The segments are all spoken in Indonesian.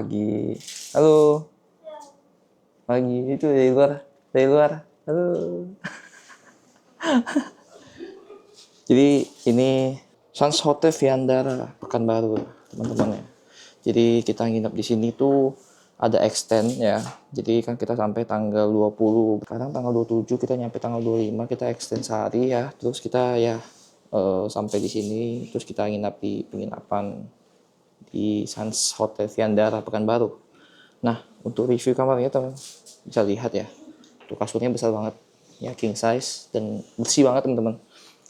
pagi. Halo. Pagi itu dari luar. Halo. Jadi ini Sans Hotel Viandara Pekanbaru, teman-teman ya. Jadi kita nginep di sini tuh ada extend ya. Jadi kan kita sampai tanggal 20. Sekarang tanggal 27, kita nyampe tanggal 25, kita extend sehari ya. Terus kita ya sampai di sini, terus kita nginap di penginapan di Sans Hotel Viandara Pekanbaru. Nah, untuk review kamarnya teman bisa lihat ya. Tuh kasurnya besar banget ya, king size dan bersih banget teman-teman.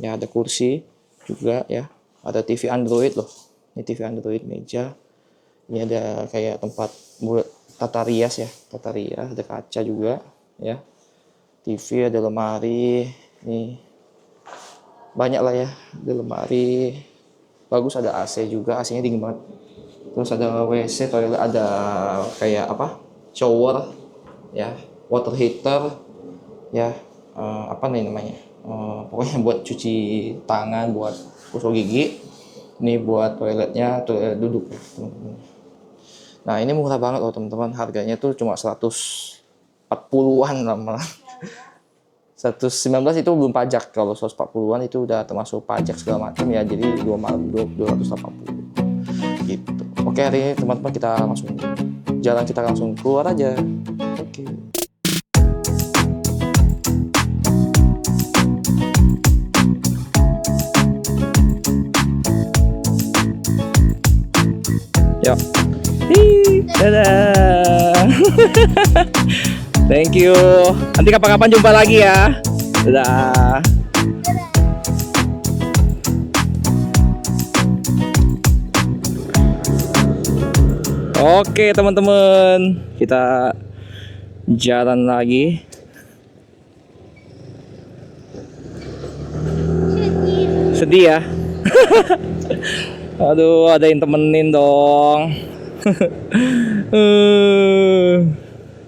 Ya ada kursi juga ya. Ada TV Android loh. Ini TV Android meja. Ini ada kayak tempat buat tata rias ya, tata rias, ada kaca juga ya. TV, ada lemari. Nih banyak lah ya, ada lemari. Bagus, ada AC juga, AC-nya dingin banget. Terus ada WC, toilet, ada kayak apa? Shower ya, water heater ya, apa nih namanya? Pokoknya buat cuci tangan, buat gosok gigi. Ini buat toiletnya, toilet duduk ya, teman-teman. Nah, ini murah banget loh, teman-teman. Harganya tuh cuma 140-an malah. 119 itu belum pajak. Kalau 140-an itu udah termasuk pajak segala macam ya. Jadi 2 malam 280 gitu. Oke, hari ini teman-teman kita langsung jalan, kita langsung keluar aja. Oke. Yuk. Dadah. Thank you. Nanti kapan-kapan jumpa lagi ya. Dadah. Oke teman-teman, kita jalan lagi. Sedih ya? Aduh, ada yang temenin dong.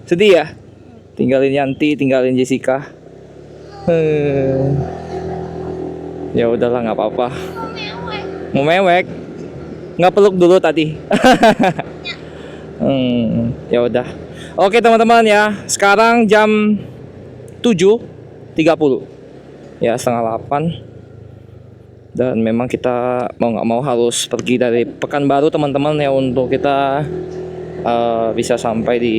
Sedih ya? Tinggalin Yanti, tinggalin Jessica. Ya udahlah, nggak apa-apa. Mau mewek? Nggak peluk dulu tadi. Ya udah. Oke teman-teman ya. Sekarang jam 7.30. Ya, setengah 8. Dan memang kita mau nggak mau harus pergi dari Pekanbaru teman-teman ya, untuk kita bisa sampai di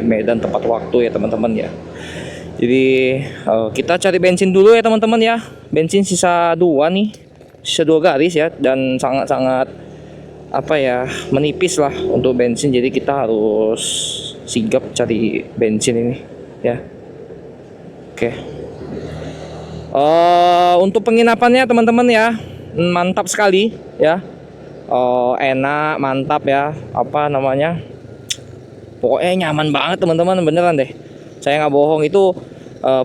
Medan tepat waktu ya teman-teman ya. Jadi kita cari bensin dulu ya teman-teman ya. Bensin sisa 2 nih, sisa 2 garis ya, dan sangat-sangat apa ya, menipis lah untuk bensin. Jadi kita harus sigap cari bensin ini ya. Oke. Untuk penginapannya teman-teman ya, mantap sekali ya. Enak, mantap ya. Apa namanya? Pokoknya nyaman banget teman-teman, beneran deh. Saya nggak bohong, itu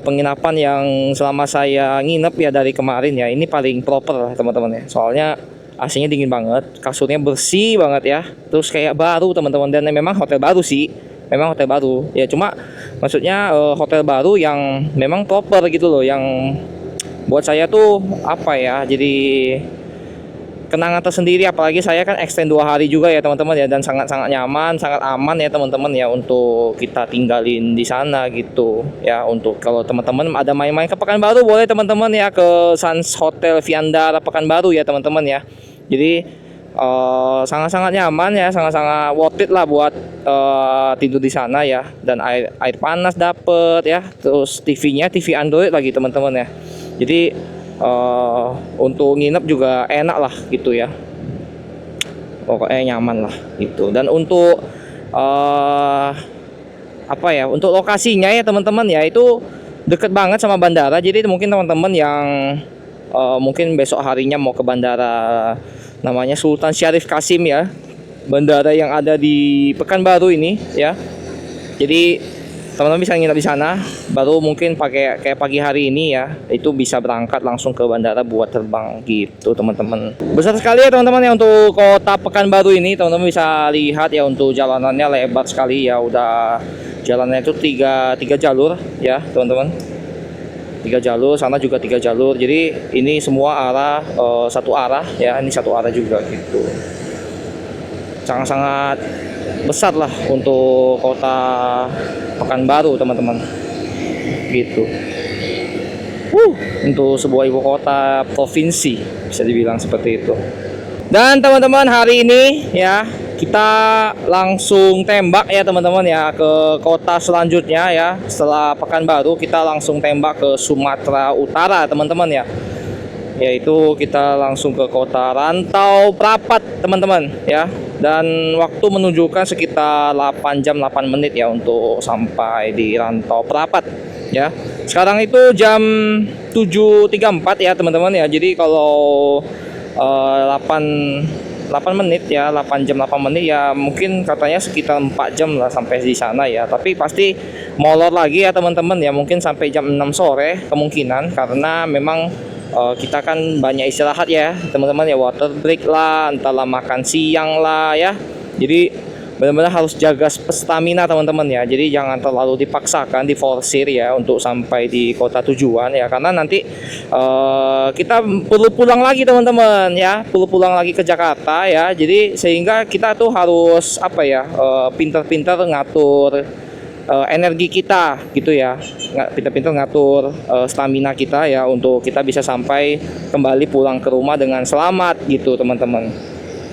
penginapan yang selama saya nginep ya dari kemarin ya, ini paling proper lah teman-teman ya. Soalnya AC-nya dingin banget, kasurnya bersih banget ya. Terus kayak baru teman-teman, dan memang hotel baru sih. Memang hotel baru ya, cuma maksudnya hotel baru yang memang proper gitu loh, yang buat saya tuh apa ya, jadi kenangan tersendiri. Apalagi saya kan extend 2 hari juga ya teman-teman ya, dan sangat-sangat nyaman, sangat aman ya teman-teman ya untuk kita tinggalin di sana gitu ya. Untuk kalau teman-teman ada main-main ke Pekanbaru, boleh teman-teman ya ke Sans Hotel Viandara Pekanbaru ya teman-teman ya. Jadi sangat-sangat nyaman ya, sangat-sangat worth it lah buat tidur di sana ya. Dan air panas dapet ya, terus TV-nya TV Android lagi teman-teman ya. Jadi untuk nginep juga enak lah gitu ya, pokoknya nyaman lah gitu. Dan untuk apa ya, untuk lokasinya ya teman-teman ya, itu deket banget sama bandara. Jadi mungkin teman-teman yang mungkin besok harinya mau ke bandara namanya Sultan Syarif Kasim ya, bandara yang ada di Pekanbaru ini ya. Jadi teman-teman bisa nginep di sana, baru mungkin pakai kayak pagi hari ini ya, itu bisa berangkat langsung ke bandara buat terbang gitu teman-teman. Besar sekali ya teman-teman ya untuk kota Pekanbaru ini. Teman-teman bisa lihat ya, untuk jalanannya lebar sekali ya. Udah jalannya itu tiga jalur ya teman-teman. 3 jalur, sana juga 3 jalur. Jadi ini semua arah satu arah ya, ini satu arah juga gitu. Sangat-sangat besar lah untuk kota Pekanbaru teman-teman, gitu. Untuk sebuah ibu kota provinsi bisa dibilang seperti itu. Dan teman-teman, hari ini ya kita langsung tembak ya teman-teman ya ke kota selanjutnya ya. Setelah Pekanbaru kita langsung tembak ke Sumatera Utara teman-teman ya. Yaitu kita langsung ke kota Rantau Prapat teman-teman ya. Dan waktu menunjukkan sekitar 8 jam 8 menit ya untuk sampai di Rantau Prapat ya. Sekarang itu jam 7.34 ya teman-teman ya. Jadi kalau 8 menit ya, 8 jam 8 menit ya, mungkin katanya sekitar 4 jam lah sampai di sana ya. Tapi pasti molor lagi ya teman-teman ya, mungkin sampai jam 6 sore kemungkinan, karena memang kita kan banyak istirahat ya teman-teman ya, water break lah, entahlah makan siang lah ya. Jadi benar-benar harus jaga stamina teman-teman ya. Jadi jangan terlalu dipaksakan, diforsir ya untuk sampai di kota tujuan ya, karena nanti kita perlu pulang lagi teman-teman ya, perlu pulang lagi ke Jakarta ya. Jadi sehingga kita tuh harus apa ya, pintar-pintar ngatur energi kita gitu ya, pintar-pintar ngatur stamina kita ya, untuk kita bisa sampai kembali pulang ke rumah dengan selamat gitu teman-teman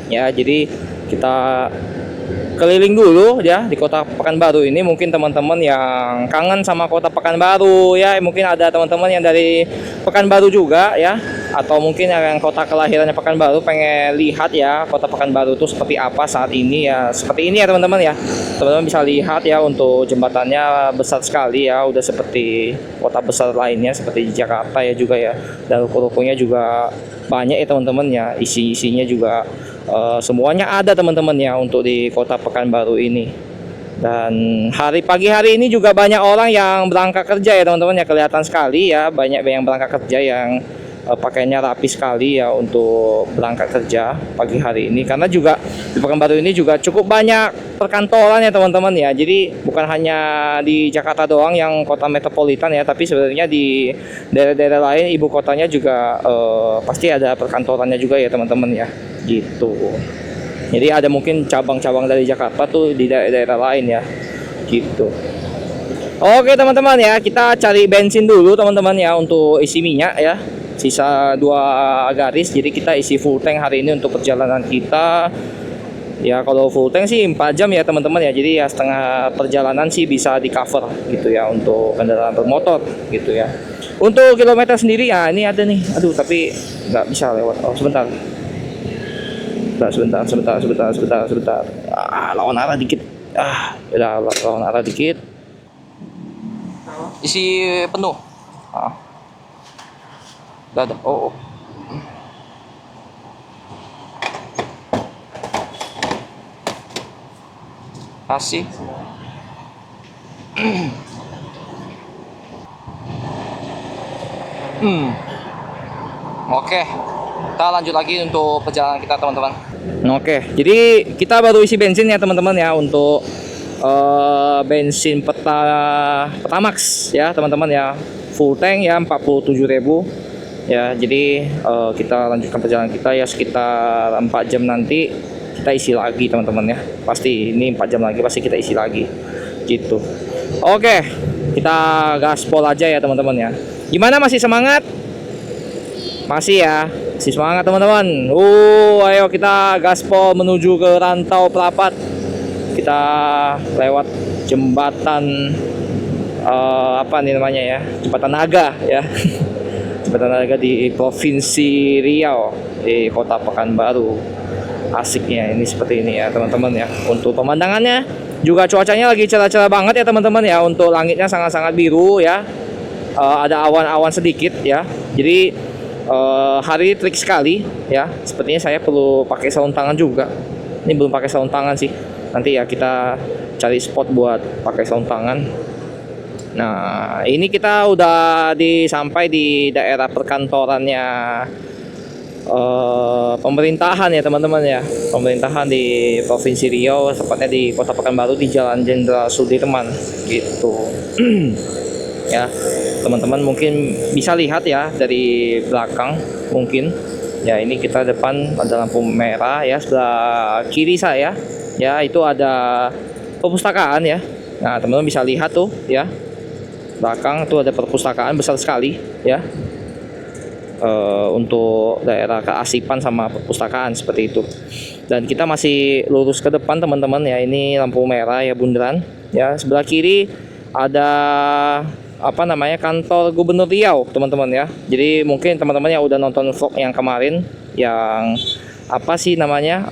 ya. Jadi kita keliling dulu ya di kota Pekanbaru ini. Mungkin teman-teman yang kangen sama kota Pekanbaru ya, mungkin ada teman-teman yang dari Pekanbaru juga ya, atau mungkin yang kota kelahirannya Pekanbaru pengen lihat ya kota Pekanbaru itu seperti apa saat ini ya. Seperti ini ya teman-teman ya, teman-teman bisa lihat ya, untuk jembatannya besar sekali ya, udah seperti kota besar lainnya seperti di Jakarta ya juga ya. Dan ruko-rukonya juga banyak ya teman-teman ya, isinya juga semuanya ada teman-teman ya untuk di kota Pekanbaru ini. Dan pagi hari ini juga banyak orang yang berangkat kerja ya teman-teman ya, kelihatan sekali ya, banyak yang berangkat kerja yang pakainya rapi sekali ya untuk berangkat kerja pagi hari ini. Karena juga di Pekanbaru ini juga cukup banyak perkantoran ya teman-teman ya. Jadi bukan hanya di Jakarta doang yang kota metropolitan ya, tapi sebenarnya di daerah-daerah lain ibu kotanya juga pasti ada perkantorannya juga ya teman-teman ya, gitu. Jadi ada mungkin cabang-cabang dari Jakarta tuh di daerah-daerah lain ya, gitu. Oke teman-teman ya, kita cari bensin dulu teman-teman ya untuk isi minyak ya. Sisa 2 garis, jadi kita isi full tank hari ini untuk perjalanan kita. Ya kalau full tank sih 4 jam ya teman-teman ya. Jadi ya setengah perjalanan sih bisa di cover gitu ya untuk kendaraan bermotor gitu ya. Untuk kilometer sendiri ya ini ada nih. Aduh tapi nggak bisa lewat. Oh sebentar. Sebentar. Lawan arah dikit. Udah lawan arah dikit. Isi penuh. Udah. Oh. Kasih. Oke. Kita lanjut lagi untuk perjalanan kita teman-teman. Oke, jadi kita baru isi bensin ya teman-teman ya, untuk bensin Pertamax ya teman-teman ya, full tank ya 47.000 ya. Jadi kita lanjutkan perjalanan kita ya, sekitar 4 jam nanti kita isi lagi teman-teman ya. Pasti ini 4 jam lagi pasti kita isi lagi gitu. Oke, kita gaspol aja ya teman-teman ya. Gimana, masih semangat? Masih ya, masih semangat teman-teman. Ayo kita gaspol menuju ke Rantau Prapat. Kita lewat jembatan apa nih namanya ya, jembatan naga ya. Jembatan naga di Provinsi Riau, di kota Pekanbaru. Asiknya ini seperti ini ya teman-teman ya. Untuk pemandangannya juga cuacanya lagi cerah-cerah banget ya teman-teman ya. Untuk langitnya sangat-sangat biru ya, ada awan-awan sedikit ya. Jadi hari ini trik sekali ya. Sepertinya saya perlu pakai sarung tangan juga. Ini belum pakai sarung tangan sih. Nanti ya kita cari spot buat pakai sarung tangan. Nah, ini kita udah sampai di daerah perkantorannya pemerintahan ya teman-teman ya. Pemerintahan di Provinsi Riau, tepatnya di Kota Pekanbaru di Jalan Jenderal Sudirman gitu. Ya, teman-teman mungkin bisa lihat ya dari belakang mungkin. Ya, ini kita depan ada lampu merah ya, sebelah kiri saya Ya, itu ada perpustakaan ya. Nah, teman-teman bisa lihat tuh ya. Belakang tuh ada perpustakaan besar sekali ya. Untuk daerah keasipan sama perpustakaan seperti itu. Dan kita masih lurus ke depan teman-teman ya. Ini lampu merah ya bundaran. Ya, sebelah kiri ada apa namanya kantor Gubernur Riau teman-teman ya. Jadi mungkin teman-teman yang udah nonton vlog yang kemarin yang apa sih namanya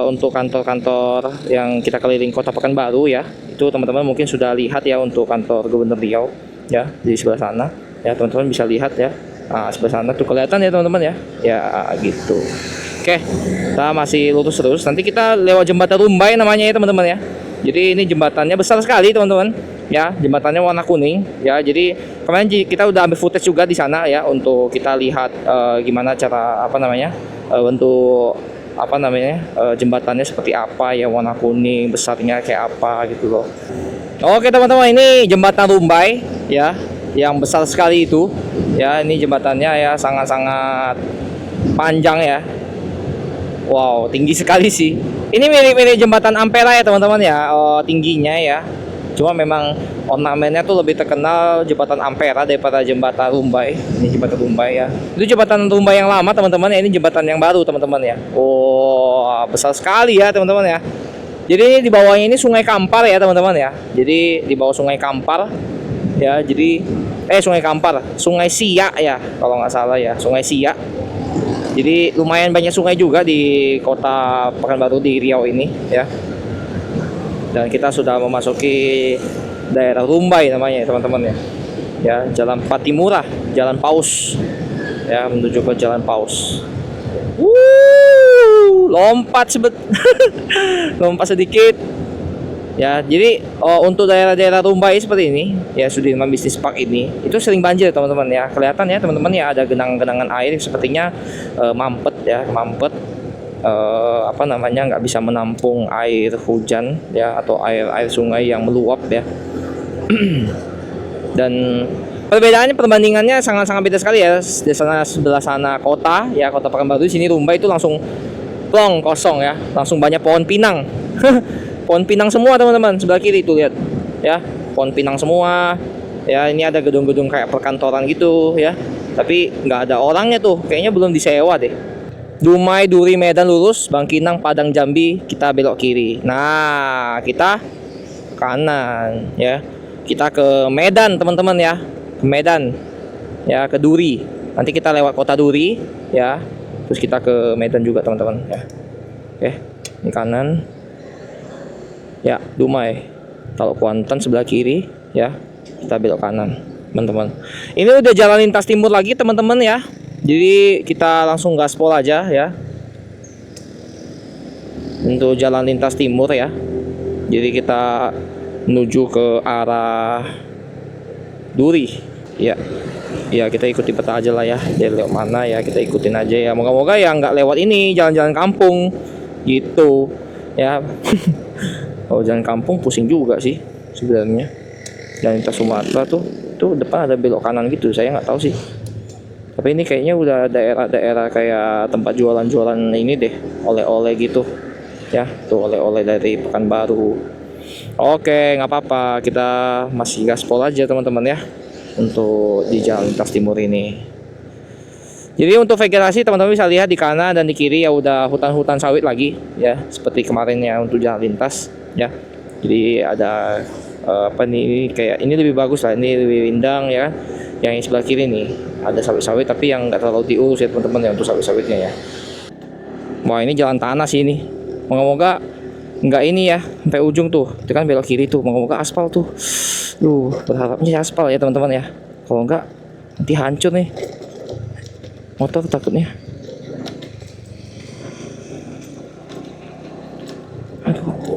untuk kantor-kantor yang kita keliling Kota Pekanbaru ya, itu teman-teman mungkin sudah lihat ya untuk kantor Gubernur Riau ya di sebelah sana ya, teman-teman bisa lihat ya. Nah, sebelah sana tuh kelihatan ya teman-teman ya. Ya gitu. Oke, kita masih lurus terus. Nanti kita lewat jembatan Rumbai namanya ya teman-teman ya. Jadi ini jembatannya besar sekali teman-teman. Ya, jembatannya warna kuning. Ya, jadi kemarin kita udah ambil footage juga di sana ya untuk kita lihat gimana cara apa namanya bentuk apa namanya jembatannya seperti apa ya, warna kuning, besarnya kayak apa gitu loh. Oke teman-teman, ini jembatan Rumbai ya, yang besar sekali itu. Ya, ini jembatannya ya sangat-sangat panjang ya. Wow, tinggi sekali sih. Ini mirip-mirip jembatan Ampera ya teman-teman ya, tingginya ya. Cuma memang ornamennya tuh lebih terkenal jembatan Ampera daripada jembatan Rumbai. Ini jembatan Rumbai ya. Itu jembatan Rumbai yang lama teman-teman ya. Ini jembatan yang baru teman-teman ya. Oh, besar sekali ya teman-teman ya. Jadi ini di bawahnya ini Sungai Kampar ya teman-teman ya. Jadi di bawah Sungai Kampar ya. Jadi Sungai Kampar, Sungai Siak ya kalau nggak salah ya, Sungai Siak. Jadi lumayan banyak sungai juga di Kota Pekanbaru di Riau ini ya. Dan kita sudah memasuki daerah Rumbai namanya teman-teman ya. Ya, Jalan Patimura, Jalan Paus. Ya, menuju ke Jalan Paus. Lompat lompat sedikit. Ya, jadi untuk daerah-daerah Rumbai seperti ini, ya Sudirman Business Park ini, itu sering banjir teman-teman ya. Kelihatan ya teman-teman ya ada genangan-genangan air sepertinya mampet ya, mampet. Apa namanya nggak bisa menampung air hujan ya atau air sungai yang meluap ya. Dan perbandingannya sangat-sangat beda sekali ya. Di sana sebelah sana kota ya, Kota Pekanbaru, di sini Rumbai itu langsung plong kosong ya, langsung banyak pohon pinang. Pohon pinang semua teman-teman, sebelah kiri itu lihat ya, pohon pinang semua ya. Ini ada gedung-gedung kayak perkantoran gitu ya, tapi nggak ada orangnya tuh, kayaknya belum disewa deh. Dumai, Duri, Medan lurus, Bangkinang, Padang, Jambi, kita belok kiri. Nah, kita kanan ya. Kita ke Medan teman-teman ya. Ke Medan. Ya, ke Duri. Nanti kita lewat kota Duri ya. Terus kita ke Medan juga teman-teman ya. Oke, ini kanan. Ya, Dumai. Kalau Kuantan sebelah kiri ya. Kita belok kanan, teman-teman. Ini udah jalan lintas timur lagi teman-teman ya. Jadi kita langsung gaspol aja ya untuk jalan lintas timur ya. Jadi kita menuju ke arah Duri ya. Ya, kita ikuti peta aja lah ya, dia lewat mana ya kita ikutin aja ya. Moga-moga ya nggak lewat ini jalan-jalan kampung gitu ya. Kalau jalan kampung pusing juga sih sebenarnya. Jalan lintas Sumatera tuh depan ada belok kanan gitu, saya nggak tahu sih. Tapi ini kayaknya udah daerah-daerah kayak tempat jualan-jualan ini deh, oleh-oleh gitu ya. Tuh oleh-oleh dari Pekanbaru. Oke, nggak apa-apa, kita masih gaspol aja teman-teman ya untuk di jalan lintas timur ini. Jadi untuk vegetasi teman-teman bisa lihat di kanan dan di kiri ya udah hutan-hutan sawit lagi ya, seperti kemarin ya untuk jalan lintas ya. Jadi ada apa nih, kayak ini lebih bagus lah, ini lebih rindang ya. Yang sebelah kiri nih ada sawit-sawit tapi yang nggak terlalu diurus ya teman-teman ya untuk sawit-sawitnya ya. Wah, ini jalan tanah sih ini. Moga-moga nggak ini ya sampai ujung tuh. Itu kan belok kiri tuh. Moga-moga aspal tuh. Berharapnya aspal ya teman-teman ya. Kalau nggak nanti hancur nih motor takutnya.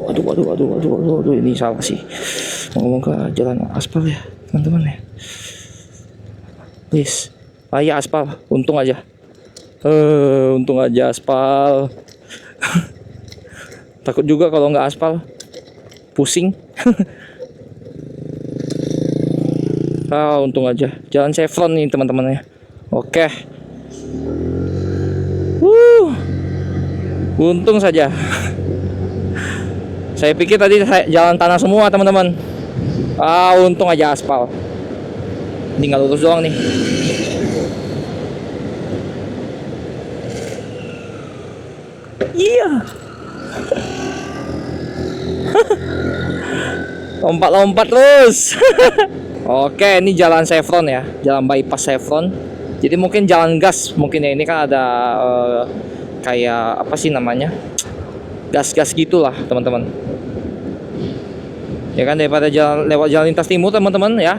Aduh, ini salah sih. Moga-moga jalan aspal ya teman-teman ya. Please. Ya aspal, untung aja. Untung aja aspal. Takut juga kalau nggak aspal, pusing. Untung aja. Jalan chevron nih teman-teman ya. Oke. Untung saja. Saya pikir tadi jalan tanah semua teman-teman. Untung aja aspal. Tinggal lurus doang nih. Iya. Lompat-lompat terus. Oke, ini jalan Chevron ya, jalan bypass Chevron. Jadi mungkin jalan gas mungkin ya, ini kan ada kayak apa sih namanya, gas-gas gitulah teman-teman. Ya kan, daripada lewat jalan lintas timur teman-teman ya,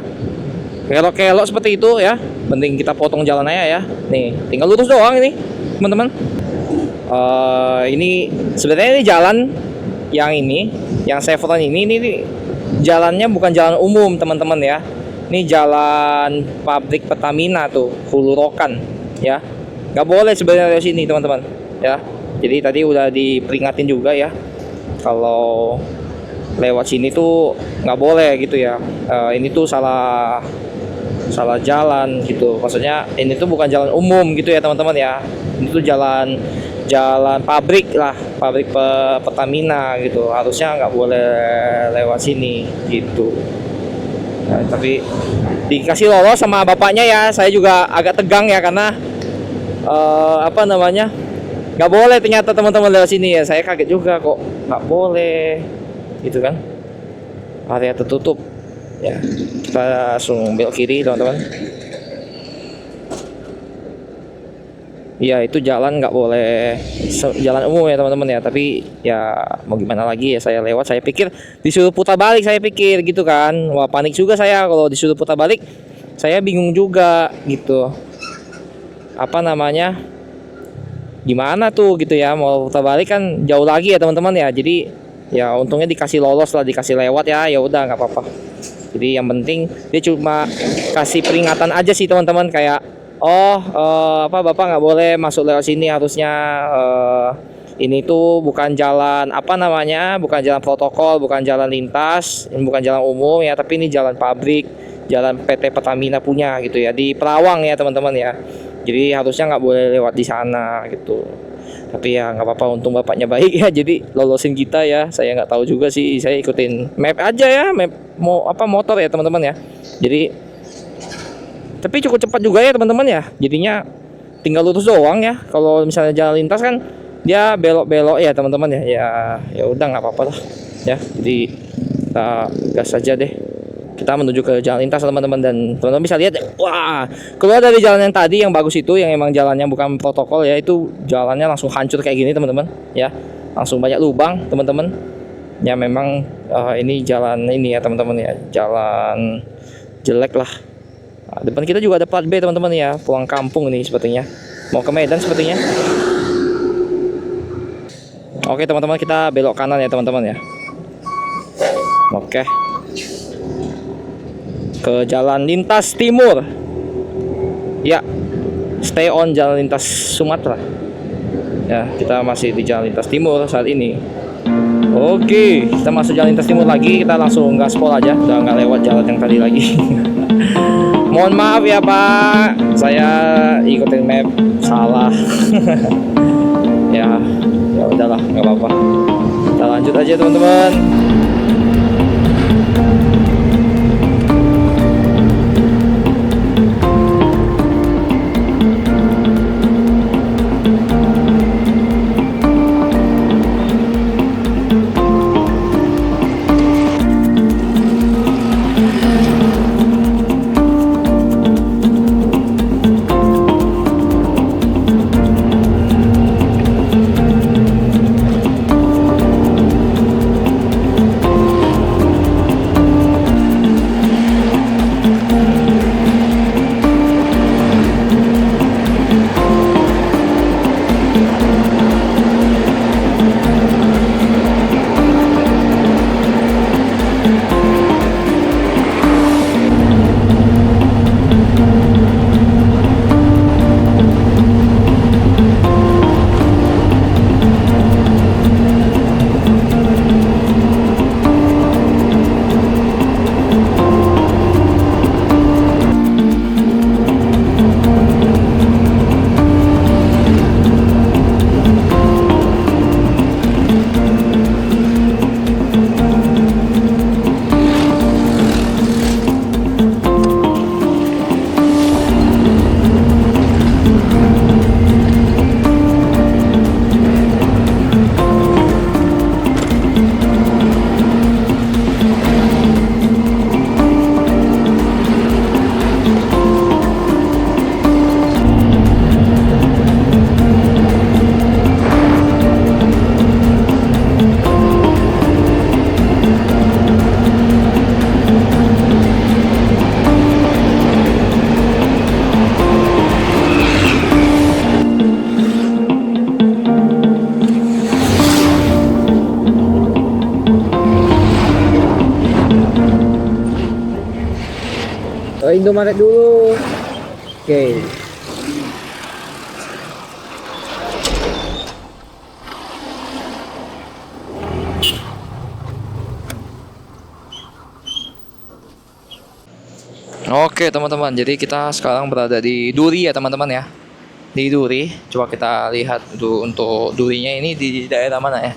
kelok-kelok seperti itu ya, penting kita potong jalan aja ya. Nih, tinggal lurus doang ini teman-teman. Ini sebenarnya ini jalan yang Chevron ini jalannya bukan jalan umum teman-teman ya. Ini jalan pabrik Pertamina tuh, Hulu Rokan ya. Nggak boleh sebenarnya di sini teman-teman ya. Jadi tadi udah diperingatin juga ya, kalau lewat sini tuh nggak boleh gitu ya. Ini tuh salah jalan gitu. Maksudnya ini tuh bukan jalan umum gitu ya teman-teman ya. Ini tuh jalan pabrik lah, pabrik Pertamina gitu. Harusnya nggak boleh lewat sini gitu. Nah, tapi dikasih lolos sama bapaknya ya. Saya juga agak tegang ya, karena apa namanya, nggak boleh ternyata teman-teman lewat sini ya. Saya kaget juga kok nggak boleh gitu kan, area tertutup ya. Kita langsung belok kiri teman-teman. Ya itu jalan nggak boleh jalan umum ya teman-teman ya. Tapi ya mau gimana lagi ya, saya lewat. Saya pikir disuruh putar balik, saya pikir gitu kan. Wah, panik juga saya kalau disuruh putar balik. Saya bingung juga gitu, apa namanya, gimana tuh gitu ya. Mau putar balik kan jauh lagi ya teman-teman ya. Jadi ya untungnya dikasih lolos lah, dikasih lewat ya. Ya udah nggak apa-apa. Jadi yang penting dia cuma kasih peringatan aja sih teman-teman, kayak apa, Bapak nggak boleh masuk lewat sini, harusnya ini tuh bukan jalan apa namanya, bukan jalan protokol, bukan jalan lintas, ini bukan jalan umum ya, tapi ini jalan pabrik, jalan PT Pertamina punya gitu ya, di Perawang ya teman-teman ya. Jadi harusnya nggak boleh lewat di sana gitu. Tapi ya nggak apa-apa, untung bapaknya baik ya, jadi lolosin kita ya. Saya nggak tahu juga sih, saya ikutin map aja ya, map motor ya teman-teman ya. Jadi tapi cukup cepat juga ya teman-teman ya. Jadinya tinggal lurus doang ya. Kalau misalnya jalan lintas kan dia belok-belok ya teman-teman ya. Ya udah nggak apa-apa lah ya. Jadi kita gas saja deh. Kita menuju ke jalan lintas teman-teman, dan teman-teman bisa lihat, wah, keluar dari jalan yang tadi yang bagus itu, yang emang jalannya bukan protokol ya, itu jalannya langsung hancur kayak gini teman-teman ya. Langsung banyak lubang teman-teman. Ya memang ini jalan ini ya teman-teman ya, jalan jelek lah. Nah, depan kita juga ada plat B teman-teman ya, pulang kampung ini sepertinya, mau ke Medan sepertinya. Oke teman-teman, kita belok kanan ya teman-teman ya. Oke, ke jalan lintas timur ya, stay on jalan lintas Sumatera ya. Kita masih di jalan lintas timur saat ini. Oke, kita masuk jalan lintas timur lagi, kita langsung gaspol aja, udah nggak lewat jalan yang tadi lagi. Mohon maaf ya Pak, saya ikutin map salah. ya udahlah, nggak apa-apa. Kita lanjut aja teman-teman. Indomaret dulu. Oke. Oke teman-teman, jadi kita sekarang berada di Duri ya teman-teman ya. Di Duri, coba kita lihat untuk durinya ini di daerah mana ya?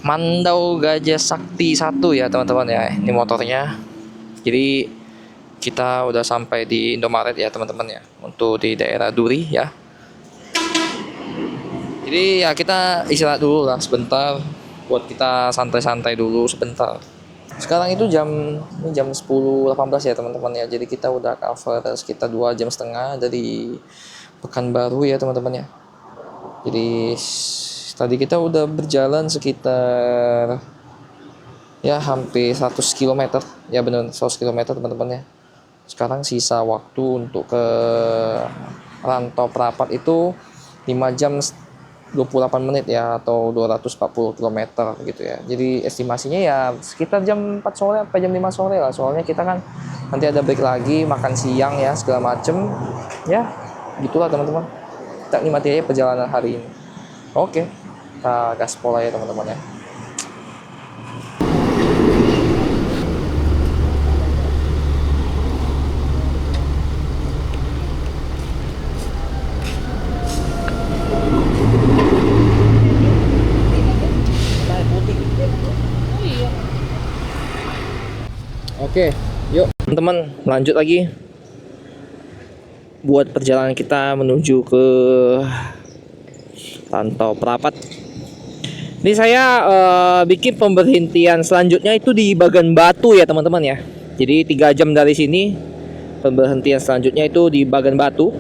Mandau Gajah Sakti 1 ya teman-teman ya. Ini motornya. Jadi kita udah sampai di Indomaret ya teman-teman ya. Untuk di daerah Duri ya. Jadi ya kita istirahat dulu lah sebentar. Buat kita santai-santai dulu sebentar. Sekarang itu jam 10.18 ya teman-teman ya. Jadi kita udah cover sekitar 2,5 jam dari Pekanbaru ya teman-teman ya. Jadi tadi kita udah berjalan sekitar ya hampir 100 km. Ya benar 100 km teman-teman ya. Sekarang sisa waktu untuk ke Rantau Prapat itu 5 jam 28 menit ya, atau 240 km gitu ya. Jadi estimasinya ya sekitar jam 4 sore sampai jam 5 sore lah. Soalnya kita kan nanti ada break lagi, makan siang ya segala macem. Ya gitulah teman-teman. Kita nikmati aja perjalanan hari ini. Oke, kita gaspol aja teman-teman ya. Oke, yuk teman-teman lanjut lagi buat perjalanan kita menuju ke Rantau Prapat. Ini saya bikin pemberhentian selanjutnya itu di Bagan Batu ya teman-teman ya. Jadi 3 jam dari sini, pemberhentian selanjutnya itu di Bagan Batu.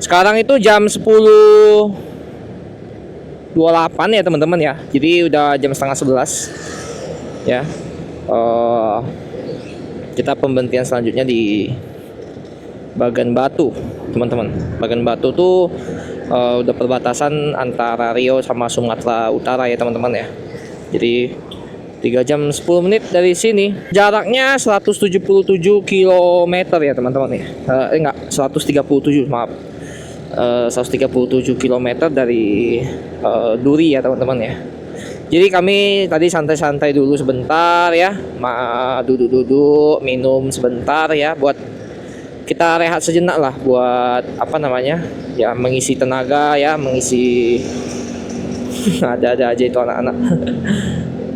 Sekarang itu jam 10.28 ya teman-teman ya. Jadi udah jam setengah 11 ya. Kita pemberhentian selanjutnya di Bagan Batu teman-teman. Bagan Batu tuh udah perbatasan antara Riau sama Sumatera Utara ya teman-teman ya. Jadi 3 jam 10 menit dari sini. Jaraknya 177 km ya teman-teman ya. Enggak, 137 maaf. 137 km dari Duri ya teman-teman ya. Jadi kami tadi santai-santai dulu sebentar ya, duduk-duduk, minum sebentar ya, buat kita rehat sejenak lah, buat apa namanya, ya mengisi tenaga ya, mengisi ada aja itu anak-anak,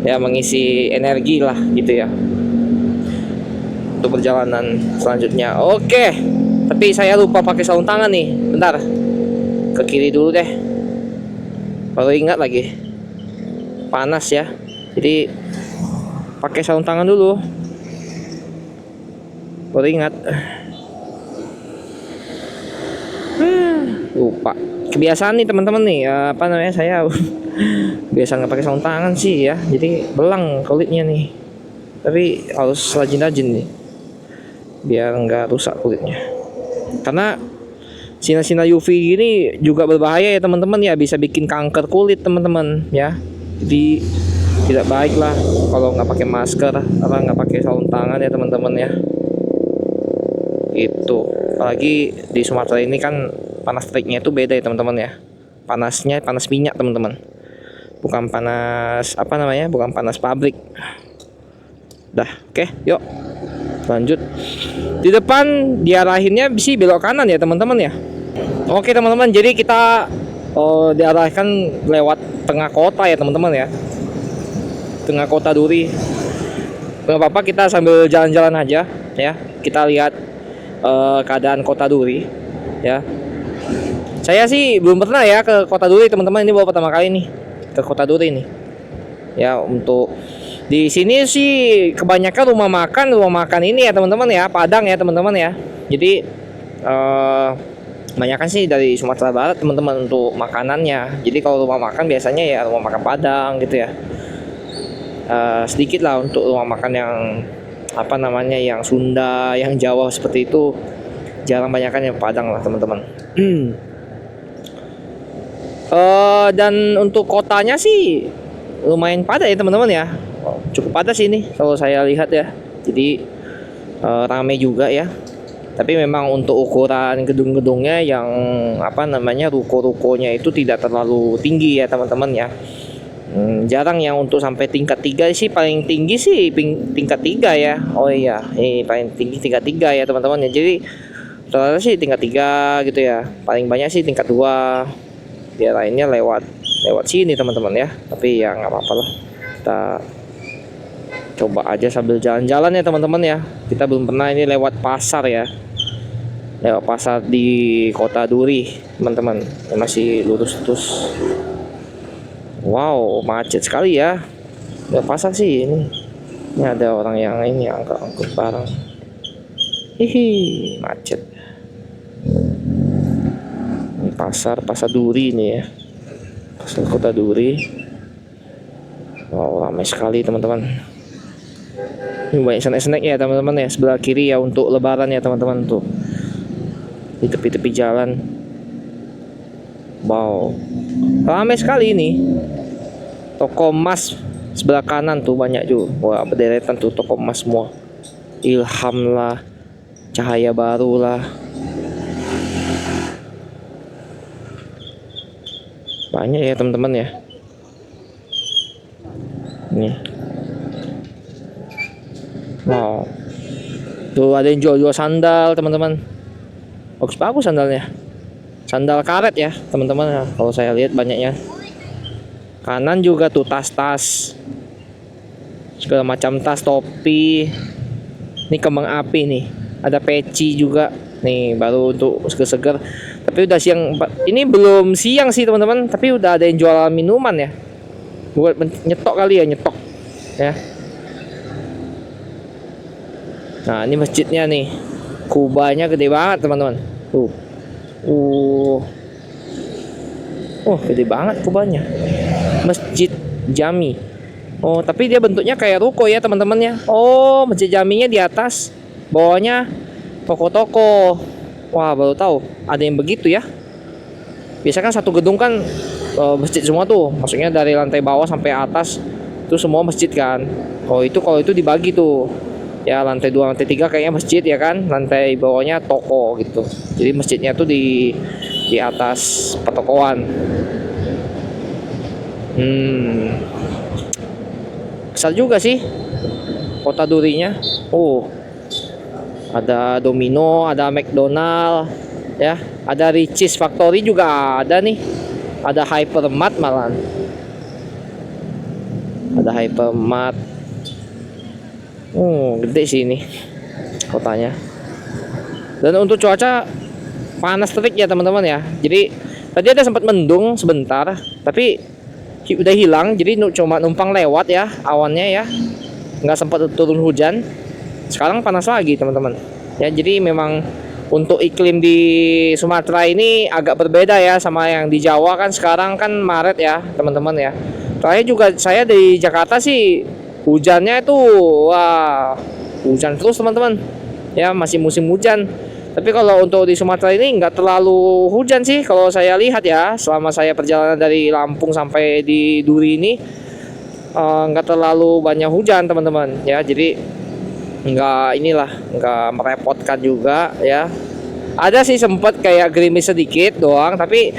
ya mengisi energi lah gitu ya, untuk perjalanan selanjutnya. Oke, tapi saya lupa pakai sarung tangan nih, bentar, ke kiri dulu deh, baru ingat lagi. Panas ya, jadi pakai sarung tangan dulu, baru ingat. Lupa, kebiasaan nih teman-teman nih, apa namanya, saya biasa nggak pakai sarung tangan sih ya, jadi belang kulitnya nih, tapi harus rajin-rajin nih biar nggak rusak kulitnya, karena sinar-sinar UV gini juga berbahaya ya teman-teman ya, bisa bikin kanker kulit teman-teman ya. Jadi tidak baik lah kalau nggak pakai masker atau nggak pakai sarung tangan ya teman-teman ya. Itu apalagi di Sumatera ini kan panas teriknya itu beda ya teman-teman ya. Panasnya panas minyak teman-teman, bukan panas apa namanya, bukan panas pabrik. Dah, oke, yuk lanjut. Di depan diarahinnya sih belok kanan ya teman-teman ya. Oke teman-teman, jadi kita diarahkan lewat tengah kota ya teman-teman ya, tengah kota Duri. Gak apa-apa, kita sambil jalan-jalan aja ya, kita lihat keadaan kota Duri ya. Saya sih belum pernah ya ke kota Duri teman-teman, ini baru pertama kali nih ke kota Duri nih ya. Untuk di sini sih kebanyakan rumah makan ini ya teman-teman ya, Padang ya teman-teman ya. Jadi kebanyakan sih dari Sumatera Barat teman-teman untuk makanannya. Jadi kalau rumah makan biasanya ya rumah makan Padang gitu ya. Sedikit lah untuk rumah makan yang apa namanya, yang Sunda, yang Jawa seperti itu, jarang, banyakkan yang Padang lah teman-teman. Dan untuk kotanya sih lumayan padat ya teman-teman ya, cukup padat sih ini kalau saya lihat ya. Jadi ramai juga ya. Tapi memang untuk ukuran gedung-gedungnya yang apa namanya ruko-rukonya itu tidak terlalu tinggi ya teman-teman ya. Jarang yang untuk sampai tingkat 3 sih, paling tinggi sih tingkat 3 ya. Oh iya, ini paling tinggi tingkat 3 ya teman-teman ya. Jadi rata-rata sih tingkat 3 gitu ya. Paling banyak sih tingkat 2. Dia lainnya lewat sini teman-teman ya. Tapi ya nggak apa-apa lah. Kita coba aja sambil jalan-jalan ya teman-teman ya. Kita belum pernah ini lewat pasar ya. Lewat pasar di Kota Duri teman-teman. Masih lurus terus. Wow, macet sekali ya. Nggak pasar sih ini. Ini ada orang yang ini angkut barang. Hihi, macet. Ini pasar Duri ini ya. Pasar Kota Duri. Wow, ramai sekali teman-teman. Ini banyak snack-snack ya teman-teman ya. Sebelah kiri ya untuk lebaran ya teman-teman tuh. Di tepi-tepi jalan. Wow, ramai sekali ini. Toko emas sebelah kanan tuh banyak juga. Wah, berderet tuh toko emas semua. Ilham lah, Cahaya Baru lah. Banyak ya teman-teman ya. Nih. Wow. Tuh ada yang jual-jual sandal teman-teman. Bagus-bagus sandalnya. Sandal karet ya teman-teman. Kalau saya lihat banyaknya. Kanan juga tuh tas-tas, segala macam tas, topi. Ini kembang api nih. Ada peci juga. Nih baru untuk seger-seger. Tapi udah siang. Ini belum siang sih teman-teman. Tapi udah ada yang jual minuman ya. Buat nyetok kali ya, nyetok. Ya. Nah ini masjidnya nih. Kubahnya gede banget teman-teman. Tuh. Gede banget kubahnya. Masjid Jami. Oh, tapi dia bentuknya kayak ruko ya teman-teman ya. Oh, Masjid Jaminya di atas, bawahnya toko-toko. Wah, baru tahu ada yang begitu ya. Biasanya kan satu gedung kan masjid semua tuh. Maksudnya dari lantai bawah sampai atas itu semua masjid kan. Oh, kalau itu dibagi tuh. Ya, lantai 2, lantai 3 kayaknya masjid ya kan. Lantai bawahnya toko gitu. Jadi masjidnya tuh di atas pertokoan. Kesal juga sih Kota Durinya. Oh, ada Domino, ada McDonald ya, ada Richeese Factory juga ada nih. Ada Hypermart malah. Ada Hypermart. Gede sih ini kotanya. Dan untuk cuaca panas terik ya teman-teman ya. Jadi tadi ada sempat mendung sebentar, tapi udah hilang. Jadi cuma numpang lewat ya awannya ya, nggak sempat turun hujan. Sekarang panas lagi teman-teman ya. Jadi memang untuk iklim di Sumatera ini agak berbeda ya sama yang di Jawa. Kan sekarang kan Maret ya teman-teman ya. Terakhir juga saya di Jakarta sih hujannya itu wah, hujan terus teman-teman ya, masih musim hujan. Tapi kalau untuk di Sumatera ini nggak terlalu hujan sih kalau saya lihat ya. Selama saya perjalanan dari Lampung sampai di Duri ini nggak terlalu banyak hujan teman-teman ya. Jadi nggak merepotkan juga ya. Ada sih sempat kayak gerimis sedikit doang, tapi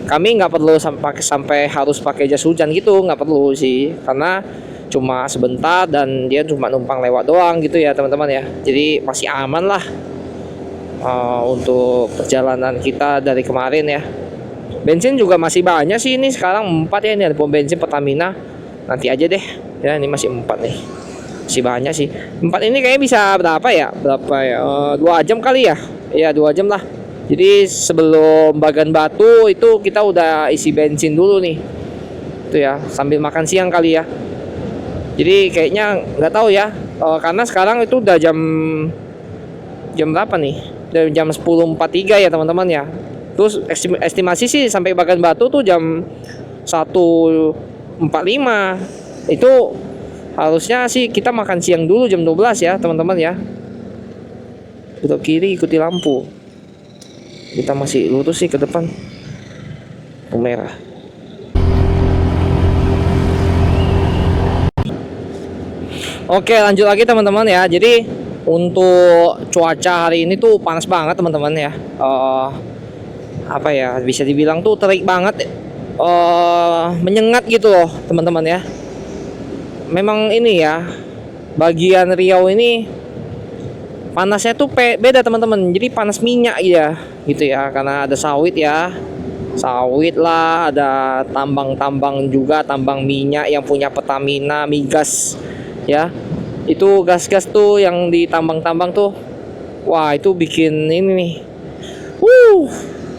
kami nggak perlu sampai harus pakai jas hujan gitu, nggak perlu sih, karena cuma sebentar dan dia cuma numpang lewat doang gitu ya teman-teman ya. Jadi masih aman lah. Untuk perjalanan kita dari kemarin ya. Bensin juga masih banyak sih, ini sekarang 4 ya. Ini ada pom bensin Pertamina. Nanti aja deh ya, ini masih 4 nih. Masih banyak sih. 4 ini kayaknya bisa berapa ya? 2 jam kali ya. Iya 2 jam lah. Jadi sebelum Bagan Batu itu kita udah isi bensin dulu nih. Itu ya, sambil makan siang kali ya. Jadi kayaknya nggak tahu ya. Karena sekarang itu udah jam berapa nih? Dari jam 10.43 ya teman-teman ya. Terus estimasi sih sampai Bagan Batu tuh jam 1.45. Itu harusnya sih kita makan siang dulu jam 12 ya teman-teman ya. Belok kiri ikuti lampu. Kita masih lurus sih ke depan. Lampu merah. Oke, lanjut lagi teman-teman ya. Jadi Untuk cuaca hari ini tuh panas banget teman-teman ya. Apa ya, bisa dibilang tuh terik banget, menyengat gitu loh teman-teman ya. Memang ini ya, bagian Riau ini panasnya tuh beda teman-teman. Jadi panas minyak ya gitu ya, karena ada sawit ya. Sawit lah, ada tambang-tambang juga, tambang minyak yang punya Pertamina, migas ya. Itu gas-gas tuh yang ditambang-tambang tuh, wah itu bikin ini nih,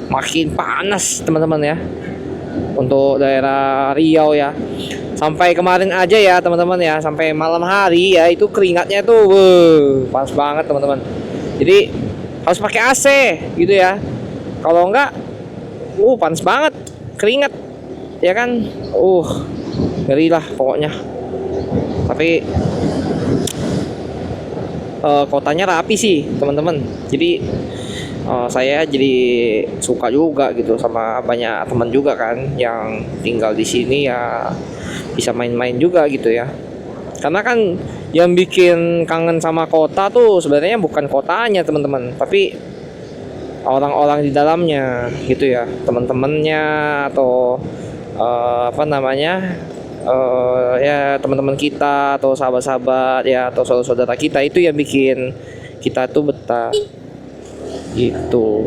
makin panas teman-teman ya untuk daerah Riau ya. Sampai kemarin aja ya teman-teman ya, sampai malam hari ya, itu keringatnya tuh panas banget teman-teman. Jadi harus pakai AC gitu ya, kalau enggak panas banget, keringat ya kan, ngeri lah pokoknya. Tapi kotanya rapi sih teman-teman. Jadi saya jadi suka juga gitu, sama banyak teman juga kan yang tinggal di sini ya, bisa main-main juga gitu ya. Karena kan yang bikin kangen sama kota tuh sebenarnya bukan kotanya teman-teman, tapi orang-orang di dalamnya gitu ya, teman-temannya atau apa namanya, ya teman-teman kita atau sahabat-sahabat ya, atau saudara-saudara kita, itu yang bikin kita tuh betah gitu.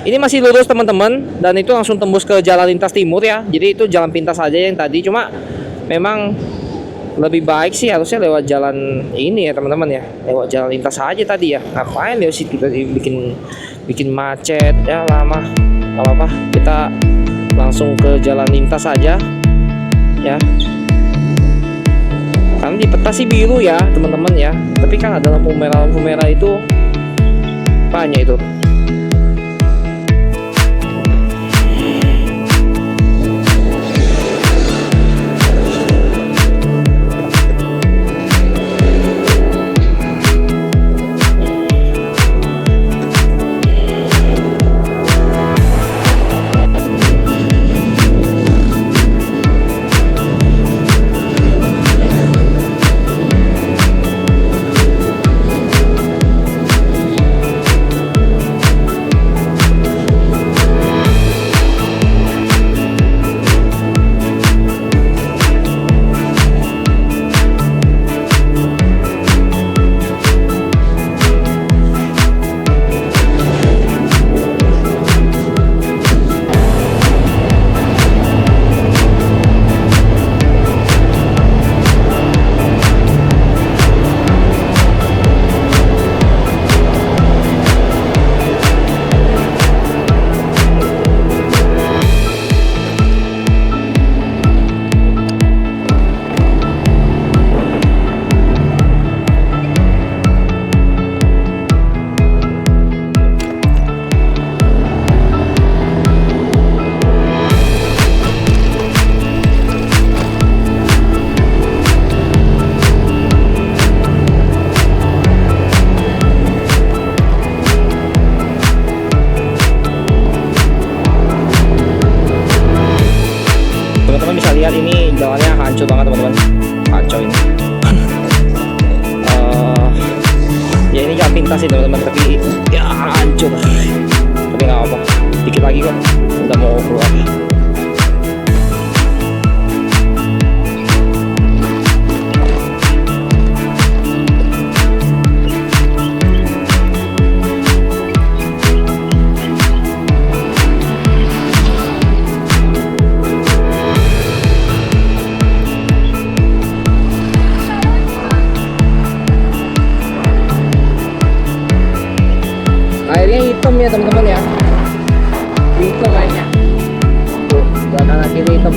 Ini masih lurus teman-teman, dan itu langsung tembus ke jalan lintas timur ya. Jadi itu jalan pintas saja yang tadi, cuma memang lebih baik sih harusnya lewat jalan ini ya teman-teman ya, lewat jalan lintas aja tadi ya. Ngapain ya sih kita bikin macet ya, lama. Gak apa-apa, kita langsung ke jalan lintas aja ya. Karena di peta sih biru ya teman-teman ya, tapi kan ada lampu merah itu banyak itu. Lihat ini jalannya hancur banget teman-teman, kacau ini. Ya ini jalan pintas sih teman-teman, tapi ya hancur. Tapi nggak apa-apa, dikit lagi kok udah mau keluar. Airnya hitam ya teman-teman ya, hitam airnya tuh, kanan kiri hitam.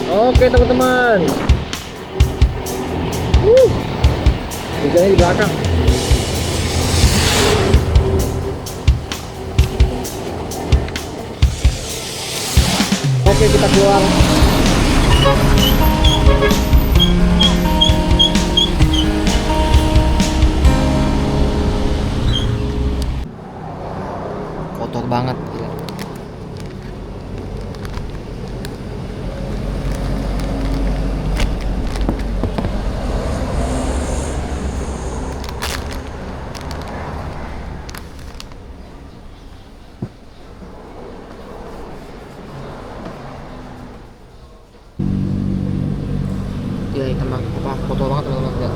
Oke teman-teman. Hujannya di belakang. Oke, kita keluar. Kotor banget, gila. Gila, hitam banget, kotor banget teman-teman. Lihat.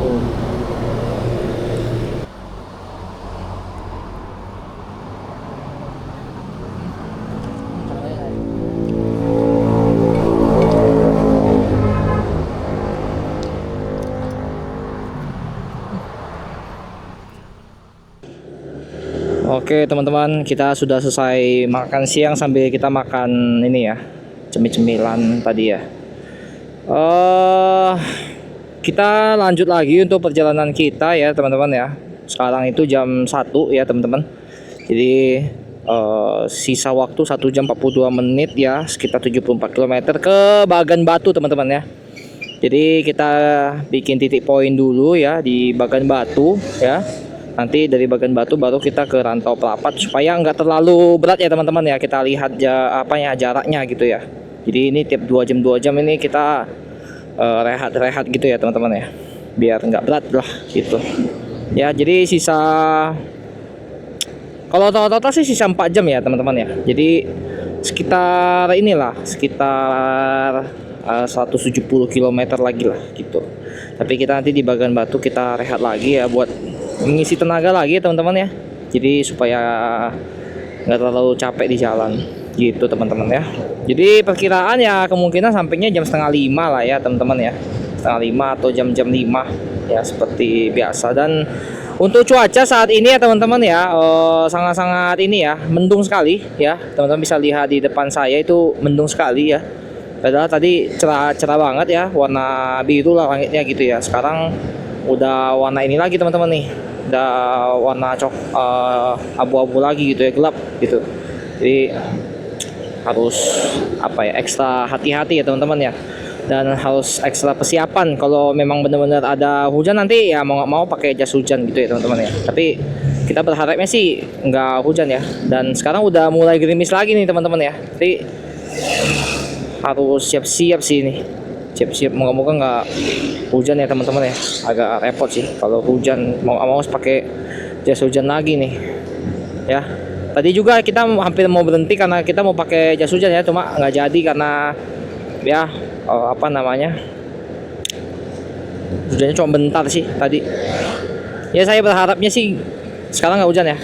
Oh. Oke teman-teman, kita sudah selesai makan siang sambil kita makan ini ya, cemil-cemilan tadi ya. Kita lanjut lagi untuk perjalanan kita ya teman-teman ya. Sekarang itu jam 1 ya teman-teman. Jadi sisa waktu 1 jam 42 menit ya, sekitar 74 km ke Bagan Batu teman-teman ya. Jadi kita bikin titik poin dulu ya di Bagan Batu ya. Nanti dari Bagan Batu baru kita ke Rantau Pelapat supaya nggak terlalu berat ya teman-teman ya. Kita lihat jaraknya gitu ya. Jadi ini tiap 2 jam ini kita rehat-rehat gitu ya teman-teman ya. Biar nggak berat lah gitu. Ya jadi sisa, kalau total sih sisa 4 jam ya teman-teman ya. Jadi sekitar 170 km lagi lah gitu. Tapi kita nanti di Bagan Batu kita rehat lagi ya buat mengisi tenaga lagi ya teman-teman ya. Jadi supaya nggak terlalu capek di jalan gitu teman-teman ya. Jadi perkiraan ya kemungkinan sampainya jam setengah 5 lah ya teman-teman ya. Setengah 5 atau jam-jam 5 ya seperti biasa. Dan untuk cuaca saat ini ya teman-teman ya, sangat-sangat ini ya, mendung sekali ya. Teman-teman bisa lihat di depan saya itu mendung sekali ya. Padahal tadi cerah banget ya, warna biru lah langitnya gitu ya. Sekarang udah warna ini lagi teman-teman nih, udah warna abu-abu lagi gitu ya, gelap gitu. Jadi harus ekstra hati-hati ya teman-teman ya, dan harus ekstra persiapan kalau memang benar-benar ada hujan nanti ya, mau nggak mau pakai jas hujan gitu ya teman-teman ya. Tapi kita berharapnya sih nggak hujan ya, dan sekarang udah mulai gerimis lagi nih teman-teman ya. Jadi harus siap-siap sih ini, siap-siap, moga-moga nggak hujan ya teman-teman ya. Agak repot sih kalau hujan, mau harus pakai jas hujan lagi nih ya. Tadi juga kita hampir mau berhenti karena kita mau pakai jas hujan ya, cuma nggak jadi karena ya hujannya cuma bentar sih tadi ya. Saya berharapnya sih sekarang nggak hujan ya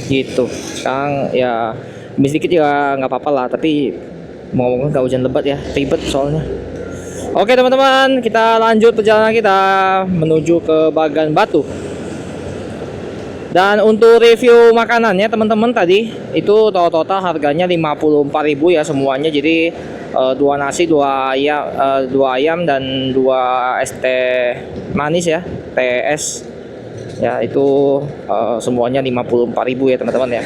gitu. Sekarang ya demi sedikit ya nggak apa-apa lah, tapi moga-moga nggak hujan lebat ya, ribet soalnya. Oke teman-teman, kita lanjut perjalanan kita menuju ke Bagan Batu. Dan untuk review makanannya teman-teman, tadi itu total harganya 54.000 ya semuanya. Jadi 2 nasi, 2 ayam dan 2 es teh manis ya, TS ya. Itu semuanya 54.000 ya teman-teman ya.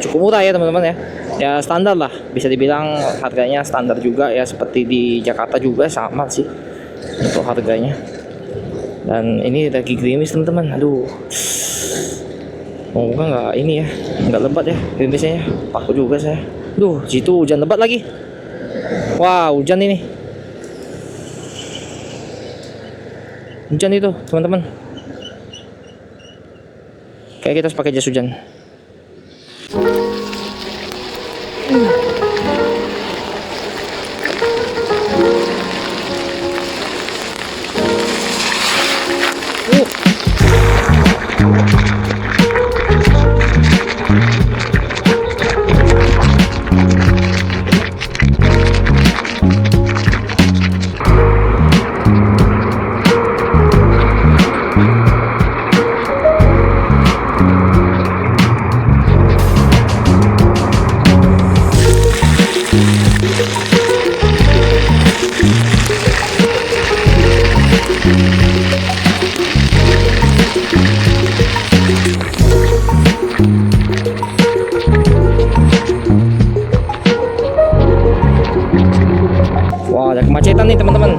Cukup murah ya teman-teman ya. Ya standar lah, bisa dibilang harganya standar juga ya, seperti di Jakarta juga sama sih untuk harganya. Dan ini lagi gerimis teman-teman, aduh, moga nggak ini ya, nggak lebat ya gerimisnya ya. Takut juga saya. Duh, situ hujan lebat lagi. Wah, hujan ini, hujan itu teman-teman. Kayak kita harus pakai jas hujan. ada kemacetan nih teman-teman.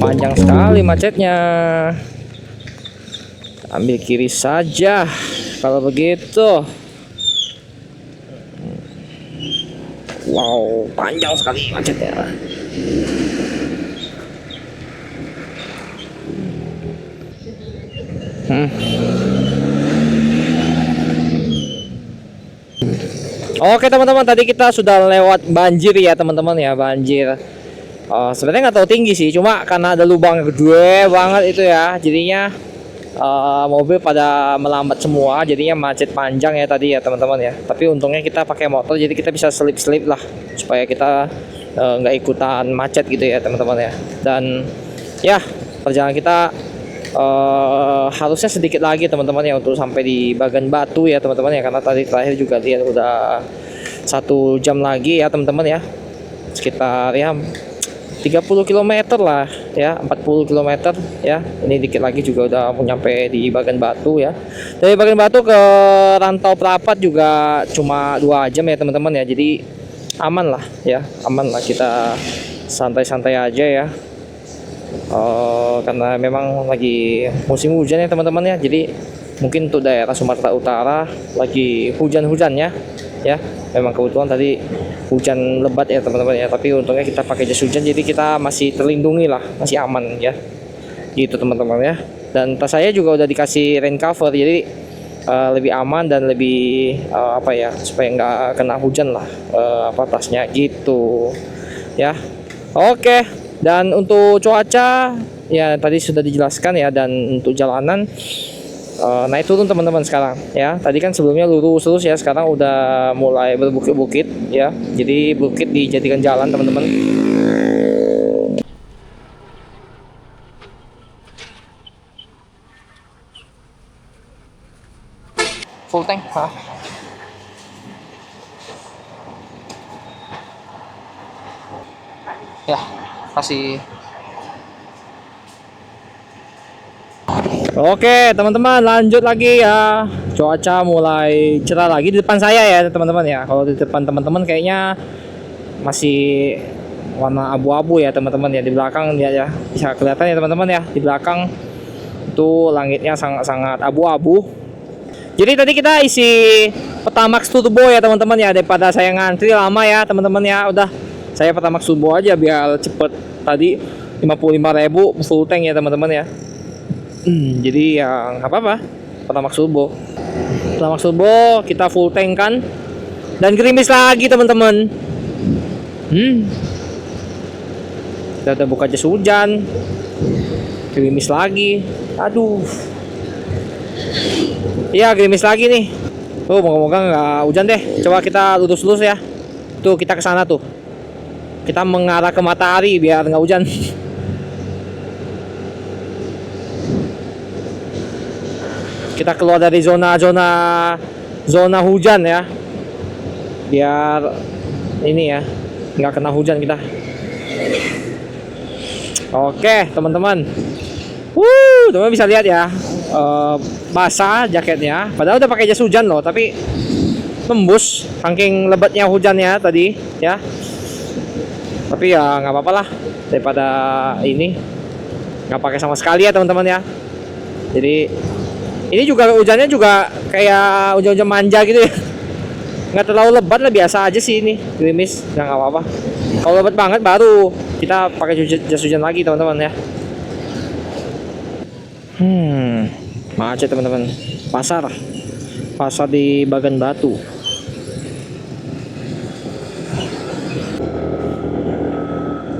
Panjang sekali macetnya. Ambil kiri saja kalau begitu. Wow, panjang sekali macetnya. Oke teman-teman, tadi kita sudah lewat banjir ya teman-teman ya, banjir. Sebenarnya nggak terlalu tinggi sih, cuma karena ada lubang gede banget itu ya, jadinya mobil pada melambat semua, jadinya macet panjang ya tadi ya teman-teman ya. Tapi untungnya kita pakai motor, jadi kita bisa selip-selip lah supaya kita nggak ikutan macet gitu ya teman-teman ya. Dan ya perjalanan kita harusnya sedikit lagi teman-teman ya untuk sampai di Bagan Batu ya teman-teman ya, karena tadi terakhir juga lihat udah 1 jam lagi ya teman-teman ya, sekitar ya 30 km lah ya, 40 km ya. Ini dikit lagi juga udah mau nyampe di Bagan Batu ya. Dari Bagan Batu ke Rantau Prapat juga cuma 2 jam ya teman-teman ya. Jadi aman lah ya, aman lah, kita santai-santai aja ya. Karena memang lagi musim hujan ya teman-teman ya. Jadi mungkin untuk daerah Sumatera Utara lagi hujan-hujannya ya. Memang kebetulan tadi hujan lebat ya teman-teman ya, tapi untungnya kita pakai jas hujan, jadi kita masih terlindungi lah, masih aman ya gitu teman-teman ya. Dan tas saya juga udah dikasih rain cover, jadi lebih aman dan lebih apa ya, supaya nggak kena hujan lah tasnya gitu ya. Oke, dan untuk cuaca ya tadi sudah dijelaskan ya. Dan untuk jalanan naik turun teman-teman sekarang ya. Tadi kan sebelumnya lurus terus ya, sekarang udah mulai berbukit-bukit ya. Jadi bukit dijadikan jalan teman-teman. Full tank, ya kasih. Oke teman-teman, lanjut lagi ya. Cuaca mulai cerah lagi di depan saya ya teman-teman ya. Kalau di depan teman-teman kayaknya masih warna abu-abu ya teman-teman ya. Di belakang ya bisa kelihatan ya teman-teman ya. Di belakang itu langitnya sangat-sangat abu-abu. Jadi tadi kita isi Pertamax Turbo ya teman-teman ya, daripada saya ngantri lama ya teman-teman ya. Udah saya Pertamax Turbo aja biar cepet. Tadi 55.000 full tank ya teman-teman ya. Jadi ya nggak apa-apa, Pertamax Turbo kita full tank kan. Dan gerimis lagi teman-teman. Kita udah buka jas hujan, gerimis lagi. Aduh, iya gerimis lagi nih. Moga-moga nggak hujan deh. Coba kita lurus-lurus ya. Tuh kita ke sana tuh. Kita mengarah ke matahari biar nggak hujan. Kita keluar dari zona hujan ya, biar ini ya nggak kena hujan kita. Oke teman-teman, teman-teman bisa lihat ya, basah jaketnya, padahal udah pakai jas hujan loh, tapi tembus saking lebatnya hujannya tadi ya. Tapi ya nggak apa-apa lah, daripada ini nggak pakai sama sekali ya teman-teman ya. Jadi ini juga hujannya juga kayak hujan-hujan manja gitu ya, nggak terlalu lebat lah, biasa aja sih ini gerimis, nggak apa-apa. Kalau lebat banget baru kita pakai jas hujan lagi teman-teman ya. Macet teman-teman, pasar di Bagan Batu.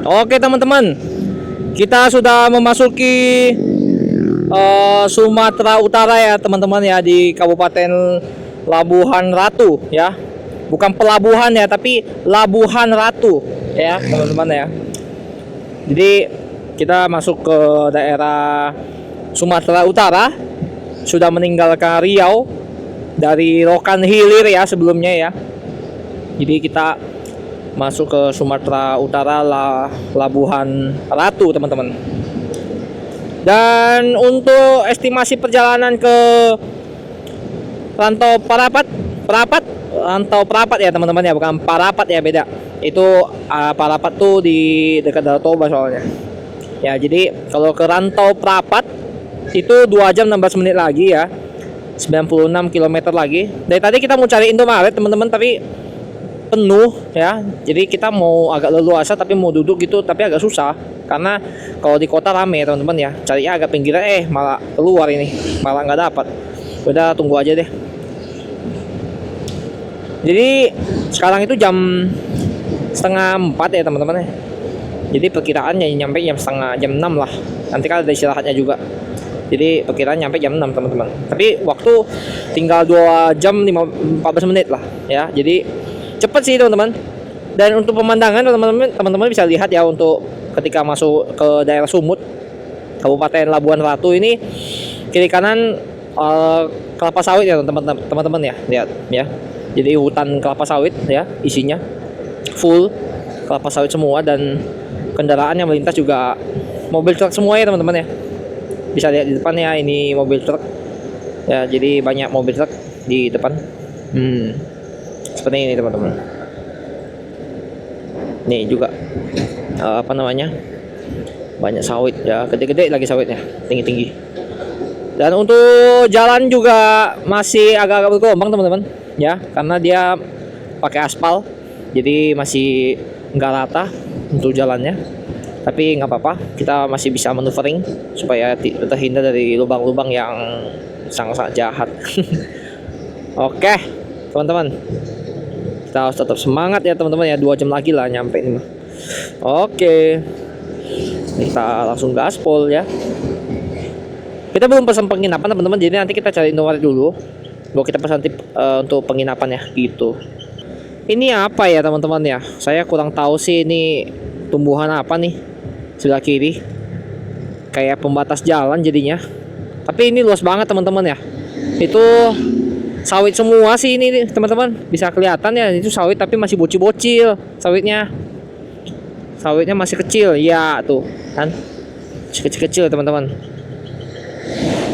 Oke teman-teman, kita sudah memasuki Sumatera Utara ya teman-teman ya, di Kabupaten Labuhan Ratu ya. Bukan pelabuhan ya, tapi Labuhan Ratu ya teman-teman ya. Jadi kita masuk ke daerah Sumatera Utara, sudah meninggalkan Riau dari Rokan Hilir ya sebelumnya ya. Jadi kita masuk ke Sumatera Utara, Labuhan Ratu teman-teman. Dan untuk estimasi perjalanan ke Rantau Prapat ya teman-teman ya, bukan Parapat ya, beda. Itu Parapat tuh di dekat Danau Toba soalnya. Ya, jadi kalau ke Rantau Prapat itu 2 jam 16 menit lagi ya. 96 km lagi. Dari tadi kita mau cari Indomaret teman-teman, tapi penuh ya. Jadi kita mau agak leluasa tapi mau duduk gitu, tapi agak susah karena kalau di kota rame teman-teman ya. Cari agak pinggiran malah keluar ini, malah nggak dapat. Udah tunggu aja deh. Jadi sekarang itu jam setengah 4 ya teman-teman ya. Jadi perkiraannya nyampe jam 6 lah. Nanti kan ada istirahatnya juga. Jadi perkiraan nyampe jam 6 teman-teman. Tapi waktu tinggal 2 jam 14 menit lah ya. Jadi cepet sih teman-teman. Dan untuk pemandangan teman-teman bisa lihat ya, untuk ketika masuk ke daerah Sumut, Kabupaten Labuan Ratu ini, kiri kanan kelapa sawit ya teman-teman ya. Lihat ya. Jadi hutan kelapa sawit ya isinya. Full kelapa sawit semua, dan kendaraan yang melintas juga mobil truk semua ya teman-teman ya. Bisa lihat di depan ya, ini mobil truk ya, jadi banyak mobil truk di depan. Seperti ini teman-teman. Nih juga banyak sawit ya, gede-gede lagi sawitnya, tinggi-tinggi. Dan untuk jalan juga masih agak-agak bergelombang teman-teman ya, karena dia pakai aspal, jadi masih nggak rata untuk jalannya. Tapi nggak apa-apa, kita masih bisa maneuvering supaya terhindar dari lubang-lubang yang sangat-sangat jahat. Oke teman-teman, kita harus tetap semangat ya teman-teman ya. 2 jam lagi lah nyampe ini mah. Oke, kita langsung gaspol ya. Kita belum pesan penginapan teman-teman, jadi nanti kita cari Indomaret dulu baru kita pesan untuk penginapan ya gitu. Ini apa ya teman-teman ya, saya kurang tahu sih ini tumbuhan apa nih sebelah kiri, kayak pembatas jalan jadinya. Tapi ini luas banget teman-teman ya. Itu sawit semua sih ini teman-teman, bisa kelihatan ya, itu sawit tapi masih bocil-bocil sawitnya. Sawitnya masih kecil ya, tuh kan masih kecil-kecil teman-teman.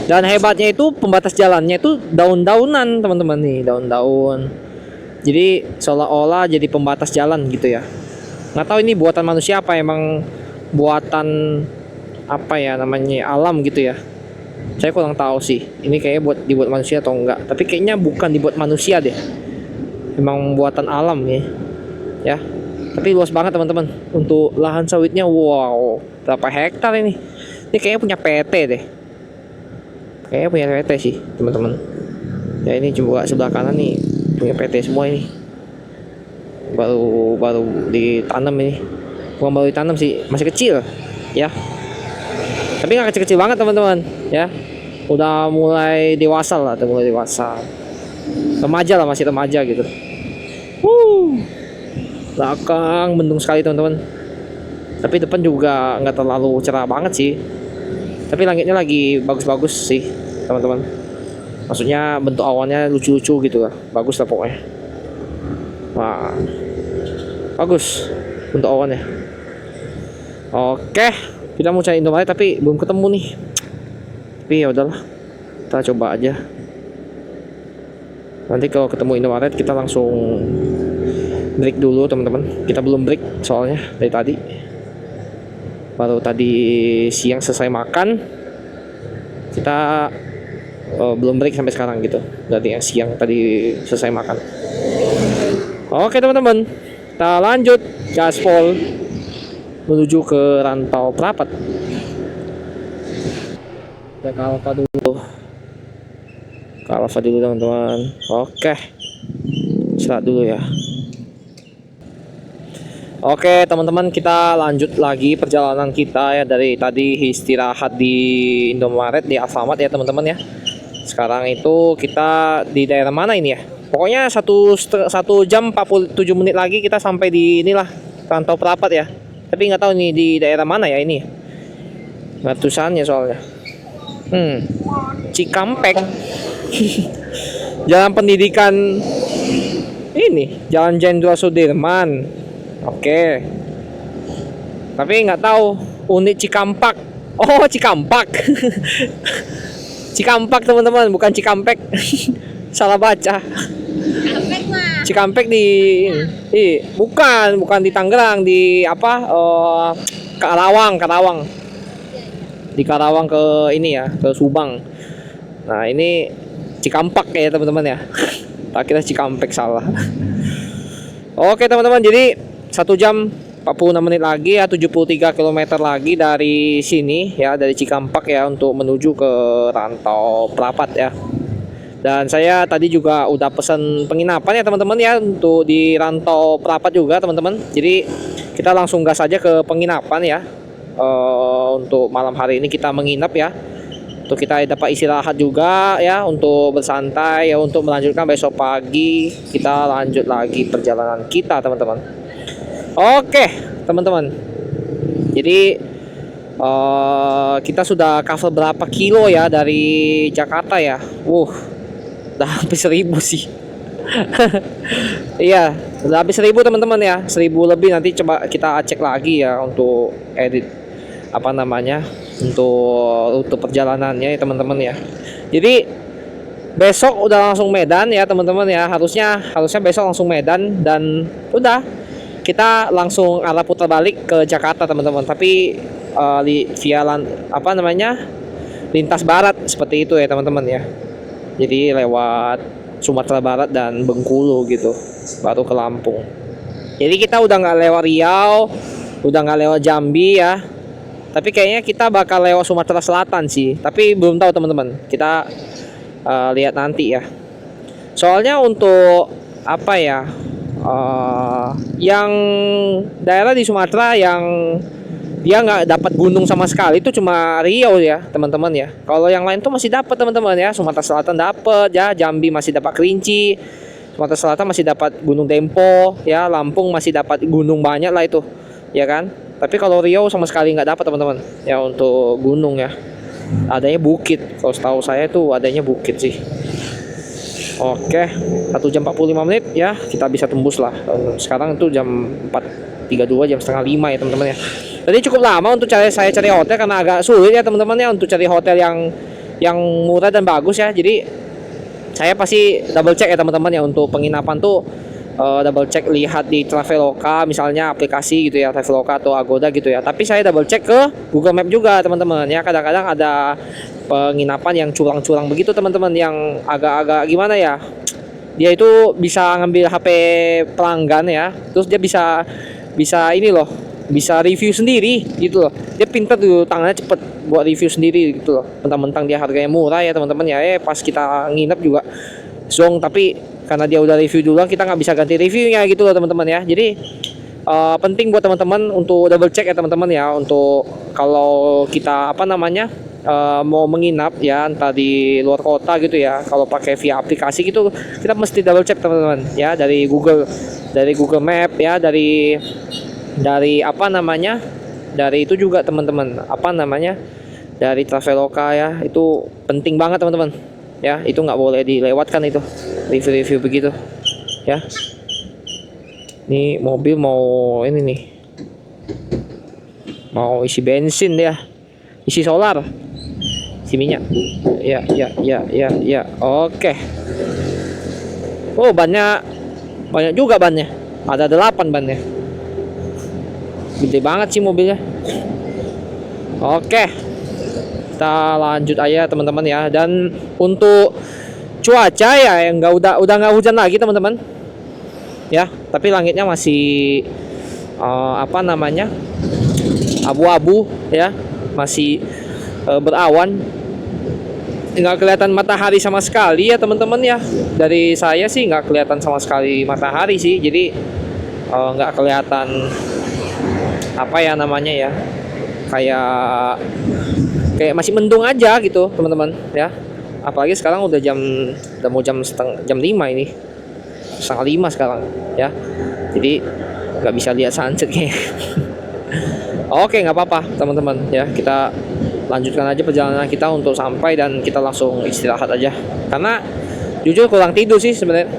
Dan hebatnya itu pembatas jalannya itu daun-daunan teman-teman nih, daun-daun. Jadi seolah-olah jadi pembatas jalan gitu ya. Nggak tahu ini buatan manusia apa, emang buatan apa ya namanya, alam gitu ya. Saya kurang tahu sih ini kayaknya dibuat manusia atau enggak, tapi kayaknya bukan dibuat manusia deh, emang buatan alam ya. Tapi luas banget teman-teman untuk lahan sawitnya. Wow, berapa hektar ini kayaknya punya PT deh, kayaknya punya PT sih teman-teman ya. Ini coba sebelah kanan nih punya PT semua ini, baru ditanam ini. Bukan baru ditanam sih, masih kecil ya, tapi nggak kecil-kecil banget teman-teman ya. Udah mulai dewasa lah, remaja lah, masih remaja gitu. Belakang mendung sekali teman-teman, tapi depan juga nggak terlalu cerah banget sih, tapi langitnya lagi bagus-bagus sih teman-teman. Maksudnya bentuk awannya lucu-lucu gitu lah, bagus lah pokoknya. Wah, bagus bentuk awannya. Oke, kita mau cari Indomaret tapi belum ketemu nih. Tapi ya udahlah, kita coba aja. Nanti kalau ketemu Indomaret kita langsung break dulu teman-teman. Kita belum break soalnya dari tadi. Baru tadi siang selesai makan. Kita belum break sampai sekarang gitu. Dari yang siang tadi selesai makan. Oke teman-teman, kita lanjut gaspol menuju ke Rantau Prapat. Kita ke Alfa dulu. Teman-teman. Oke, istirahat dulu ya. Oke teman-teman, kita lanjut lagi perjalanan kita ya. Dari tadi istirahat di Indomaret di Alfamart ya teman-teman ya. Sekarang itu kita di daerah mana ini ya? Pokoknya 1 jam 47 menit lagi kita sampai di inilah Rantau Prapat ya. Tapi nggak tahu nih di daerah mana ya ini. Ratusannya soalnya. Cikampek. Jalan Pendidikan ini, Jalan Jenderal Sudirman. Oke. Tapi nggak tahu unit Cikampak. Oh, Cikampak. Cikampak teman-teman, bukan Cikampek. Salah baca. Cikampek mah. Cikampek di bukan di Tangerang, di apa? Karawang. Di Karawang ke ini ya, ke Subang. Nah, ini Cikampak ya teman-teman ya. Tak kira Cikampek salah. Oke teman-teman, jadi 1 jam 46 menit lagi ya, 73 km lagi dari sini ya, dari Cikampak ya, untuk menuju ke Rantau Prapat ya. Dan saya tadi juga udah pesan penginapan ya teman-teman ya, untuk di Rantau Prapat juga teman-teman. Jadi kita langsung gas aja ke penginapan ya. Untuk malam hari ini kita menginap ya, untuk kita dapat istirahat juga ya, untuk bersantai ya, untuk melanjutkan besok pagi kita lanjut lagi perjalanan kita teman-teman. Oke teman-teman, jadi kita sudah cover berapa kilo ya dari Jakarta ya. Udah hampir 1000 sih. Iya, udah habis 1000 teman-teman ya, 1000 lebih. Nanti coba kita cek lagi ya untuk edit apa namanya, untuk perjalanannya ya teman-teman ya. Jadi besok udah langsung Medan ya teman-teman ya, harusnya besok langsung Medan, dan udah kita langsung arah putar balik ke Jakarta teman-teman. Tapi apa namanya, lintas barat seperti itu ya teman-teman ya. Jadi lewat Sumatera Barat dan Bengkulu gitu, baru ke Lampung. Jadi kita udah nggak lewat Riau, udah nggak lewat Jambi ya. Tapi kayaknya kita bakal lewat Sumatera Selatan sih. Tapi belum tahu teman-teman. Kita lihat nanti ya. Soalnya untuk apa ya, yang daerah di Sumatera yang dia nggak dapat gunung sama sekali itu cuma Riau ya teman-teman ya. Kalau yang lain tuh masih dapat teman-teman ya. Sumatera Selatan dapat ya, Jambi masih dapat Kerinci, Sumatera Selatan masih dapat Gunung Dempo ya, Lampung masih dapat gunung banyak lah itu ya kan. Tapi kalau Riau sama sekali nggak dapat teman-teman ya, untuk gunung ya. Adanya bukit, kalau setahu saya tuh adanya bukit sih. Oke, 1 jam 45 menit ya, kita bisa tembus lah. Sekarang itu jam 4.32, jam setengah 5 ya teman-teman ya. Tadi cukup lama untuk saya cari hotel karena agak sulit ya teman-teman ya, untuk cari hotel yang murah dan bagus ya. Jadi saya pasti double check ya teman-teman ya, untuk penginapan tuh double check, lihat di Traveloka misalnya, aplikasi gitu ya, Traveloka atau Agoda gitu ya. Tapi saya double check ke Google Map juga teman-teman ya. Kadang-kadang ada penginapan yang curang-curang begitu teman-teman, yang agak-agak gimana ya, dia itu bisa ngambil HP pelanggan ya, terus dia bisa ini loh, bisa review sendiri gitu loh. Dia pintar tuh, tangannya cepet buat review sendiri gitu loh. Mentang-mentang dia harganya murah ya teman-teman ya, pas kita nginep juga zong, tapi karena dia udah review duluan, kita nggak bisa ganti reviewnya gitu loh teman-teman ya. Jadi penting buat teman-teman untuk double check ya teman-teman ya, untuk kalau kita apa namanya, mau menginap ya, entah di luar kota gitu ya, kalau pakai via aplikasi gitu, kita mesti double check teman-teman ya, dari Google Map ya, dari apa namanya, dari itu juga teman-teman, apa namanya, dari Traveloka ya. Itu penting banget teman-teman ya, itu nggak boleh dilewatkan itu review-review begitu ya. Ini mobil mau ini nih, mau isi bensin dia, isi solar, isi minyak ya. Oke. Oh, banyak juga bannya, ada 8 bannya, gede banget sih mobilnya. Oke, kita lanjut aja teman-teman ya. Dan untuk cuaca ya, yang udah nggak hujan lagi teman-teman ya, tapi langitnya masih apa namanya, abu-abu ya, masih berawan, nggak kelihatan matahari sama sekali ya teman-teman ya. Dari saya sih nggak kelihatan sama sekali matahari sih, jadi nggak kelihatan apa ya namanya ya, kayak masih mendung aja gitu teman-teman ya. Apalagi sekarang udah mau jam 5 ini, setengah 5 sekarang ya, jadi nggak bisa lihat sunset kayaknya. Oke, nggak apa-apa teman-teman ya, kita lanjutkan aja perjalanan kita untuk sampai, dan kita langsung istirahat aja, karena jujur kurang tidur sih sebenarnya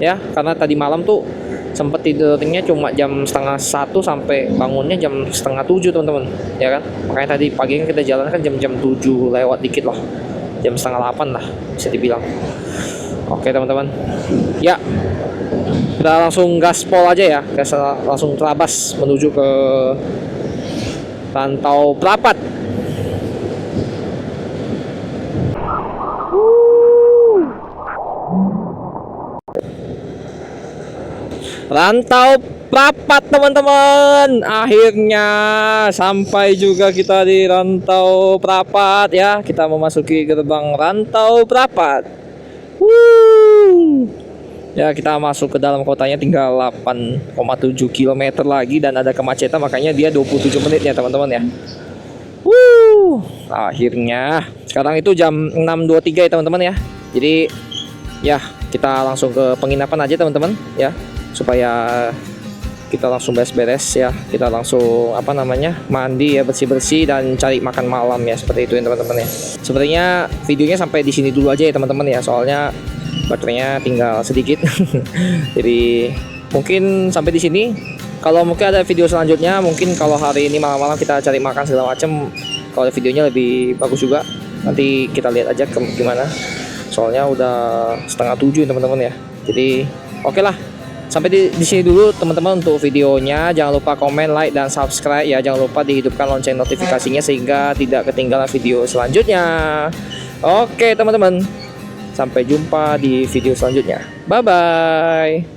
ya, karena tadi malam tuh sempet tidurnya cuma jam setengah 1 sampai bangunnya jam setengah 7 teman-teman ya kan. Makanya tadi pagi kita jalan kan jam 7 lewat dikit lah, jam setengah 8 lah bisa dibilang. Oke teman-teman. Ya, kita langsung gaspol aja ya. Kita langsung terabas menuju ke Rantau Prapat. Rantau Prapat teman-teman. Akhirnya sampai juga kita di Rantau Prapat ya. Kita memasuki gerbang Rantau Prapat. Ya, kita masuk ke dalam kotanya tinggal 8,7 km lagi dan ada kemacetan, makanya dia 27 menit ya teman-teman ya. Akhirnya sekarang itu jam 6.23 ya teman-teman ya. Jadi ya, kita langsung ke penginapan aja teman-teman ya, supaya kita langsung beres-beres ya. Kita langsung mandi ya, bersih-bersih dan cari makan malam ya, seperti itu ya teman-teman ya. Sebenarnya videonya sampai di sini dulu aja ya teman-teman ya, soalnya baterainya tinggal sedikit. Jadi mungkin sampai di sini. Kalau mungkin ada video selanjutnya, mungkin kalau hari ini malam-malam kita cari makan segala macam, kalau videonya lebih bagus juga, nanti kita lihat aja gimana. Soalnya udah 6:30 teman-teman ya. Jadi oke lah. Sampai di sini dulu teman-teman untuk videonya. Jangan lupa komen, like, dan subscribe ya. Jangan lupa dihidupkan lonceng notifikasinya sehingga tidak ketinggalan video selanjutnya. Oke teman-teman, sampai jumpa di video selanjutnya. Bye bye.